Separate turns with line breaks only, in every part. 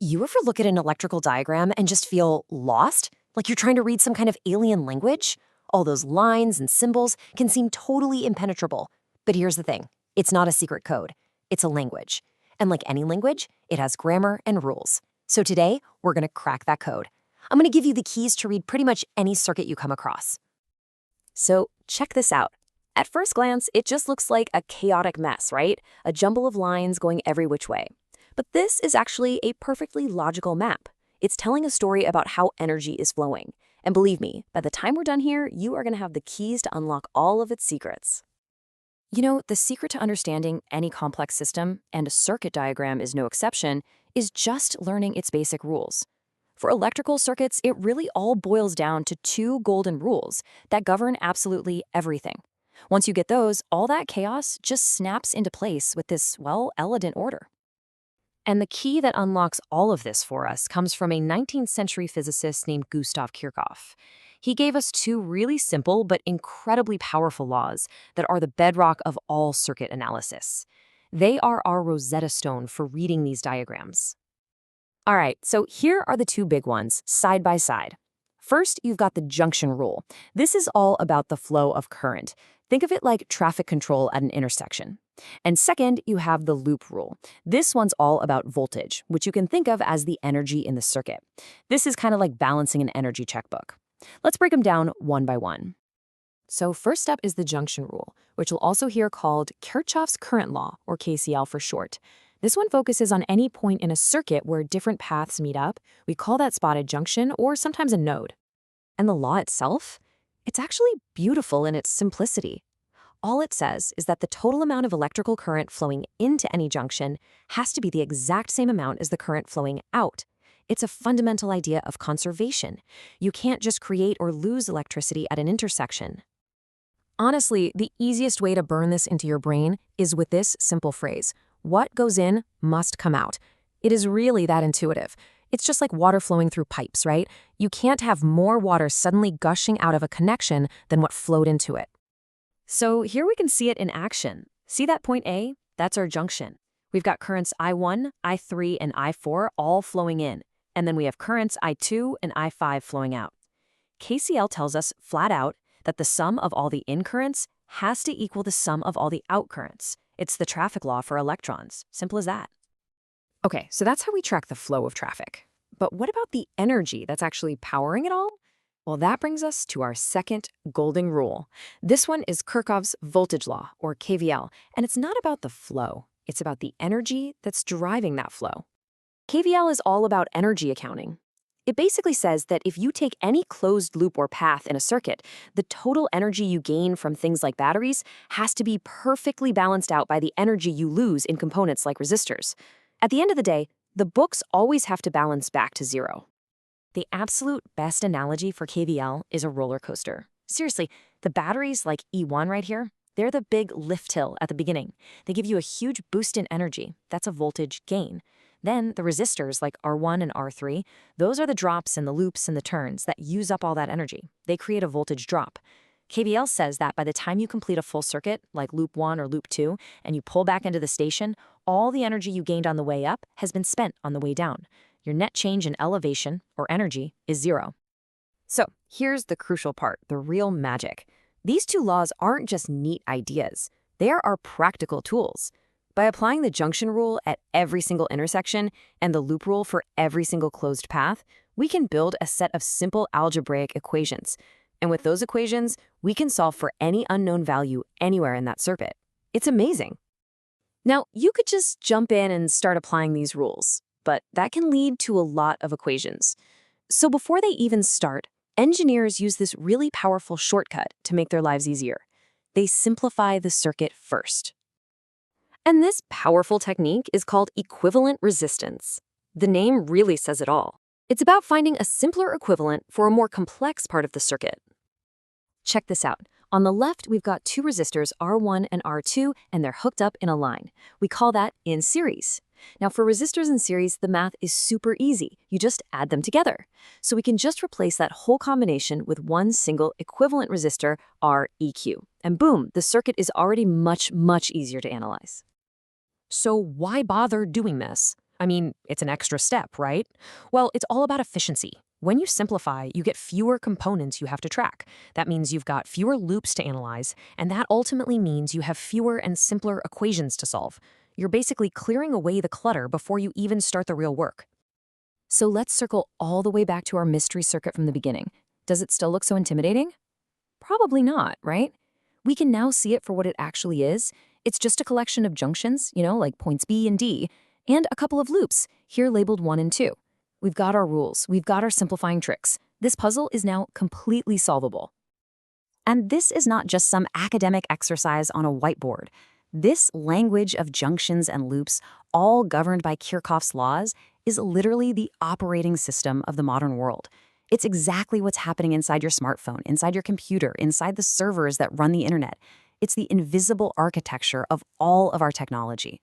You ever look at an electrical diagram and just feel lost? Like you're trying to read some kind of alien language? All those lines and symbols can seem totally impenetrable. But here's the thing, it's not a secret code, it's a language. And like any language, it has grammar and rules. So today, we're gonna crack that code. I'm gonna give you the keys to read pretty much any circuit you come across. So check this out. At first glance, it just looks like a chaotic mess, right? A jumble of lines going every which way. But this is actually a perfectly logical map. It's telling a story about how energy is flowing. And believe me, by the time we're done here, you are going to have the keys to unlock all of its secrets. You know, the secret to understanding any complex system, and a circuit diagram is no exception, is just learning its basic rules. For electrical circuits, it really all boils down to two golden rules that govern absolutely everything. Once you get those, all that chaos just snaps into place with this, well, elegant order. And the key that unlocks all of this for us comes from a 19th century physicist named Gustav Kirchhoff. He gave us two really simple but incredibly powerful laws that are the bedrock of all circuit analysis. They are our Rosetta Stone for reading these diagrams. All right, so here are the two big ones, side by side. First, you've got the junction rule. This is all about the flow of current. Think of it like traffic control at an intersection. And second, you have the loop rule. This one's all about voltage, which you can think of as the energy in the circuit. This is kind of like balancing an energy checkbook. Let's break them down one by one. So first up is the junction rule, which you'll also hear called Kirchhoff's current law, or KCL for short. This one focuses on any point in a circuit where different paths meet up. We call that spot a junction or sometimes a node. And the law itself? It's actually beautiful in its simplicity. All it says is that the total amount of electrical current flowing into any junction has to be the exact same amount as the current flowing out. It's a fundamental idea of conservation. You can't just create or lose electricity at an intersection. Honestly, the easiest way to burn this into your brain is with this simple phrase: what goes in must come out. It is really that intuitive. It's just like water flowing through pipes, right? You can't have more water suddenly gushing out of a connection than what flowed into it. So here we can see it in action. See that point A? That's our junction. We've got currents I1, I3, and I4 all flowing in. And then we have currents I2 and I5 flowing out. KCL tells us flat out that the sum of all the in currents has to equal the sum of all the out currents. It's the traffic law for electrons. Simple as that. Okay, so that's how we track the flow of traffic. But what about the energy that's actually powering it all? Well, that brings us to our second golden rule. This one is Kirchhoff's voltage law, or KVL, and it's not about the flow. It's about the energy that's driving that flow. KVL is all about energy accounting. It basically says that if you take any closed loop or path in a circuit, the total energy you gain from things like batteries has to be perfectly balanced out by the energy you lose in components like resistors. At the end of the day, the books always have to balance back to zero. The absolute best analogy for KVL is a roller coaster. Seriously, the batteries like E1 right here, they're the big lift hill at the beginning. They give you a huge boost in energy. That's a voltage gain. Then the resistors like R1 and R3, those are the drops and the loops and the turns that use up all that energy. They create a voltage drop. KVL says that by the time you complete a full circuit, like loop 1 or loop 2, and you pull back into the station, all the energy you gained on the way up has been spent on the way down. Your net change in elevation, or energy, is zero. So here's the crucial part, the real magic. These two laws aren't just neat ideas. They are our practical tools. By applying the junction rule at every single intersection and the loop rule for every single closed path, we can build a set of simple algebraic equations. And with those equations, we can solve for any unknown value anywhere in that circuit. It's amazing. Now, you could just jump in and start applying these rules, but that can lead to a lot of equations. So before they even start, engineers use this really powerful shortcut to make their lives easier. They simplify the circuit first. And this powerful technique is called equivalent resistance. The name really says it all. It's about finding a simpler equivalent for a more complex part of the circuit. Check this out. On the left, we've got two resistors, R1 and R2, and they're hooked up in a line. We call that in series. Now, for resistors in series, the math is super easy. You just add them together. So we can just replace that whole combination with one single equivalent resistor, Req. And boom, the circuit is already much, much easier to analyze. So why bother doing this? I mean, it's an extra step, right? Well, it's all about efficiency. When you simplify, you get fewer components you have to track. That means you've got fewer loops to analyze, and that ultimately means you have fewer and simpler equations to solve. You're basically clearing away the clutter before you even start the real work. So let's circle all the way back to our mystery circuit from the beginning. Does it still look so intimidating? Probably not, right? We can now see it for what it actually is. It's just a collection of junctions, like points B and D, and a couple of loops, here labeled 1 and 2. We've got our rules, we've got our simplifying tricks. This puzzle is now completely solvable. And this is not just some academic exercise on a whiteboard. This language of junctions and loops, all governed by Kirchhoff's laws, is literally the operating system of the modern world. It's exactly what's happening inside your smartphone, inside your computer, inside the servers that run the internet. It's the invisible architecture of all of our technology.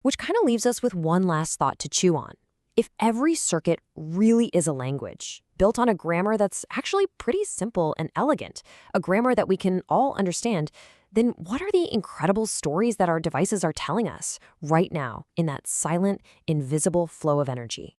Which kind of leaves us with one last thought to chew on. If every circuit really is a language, built on a grammar that's actually pretty simple and elegant, a grammar that we can all understand, then what are the incredible stories that our devices are telling us right now in that silent, invisible flow of energy?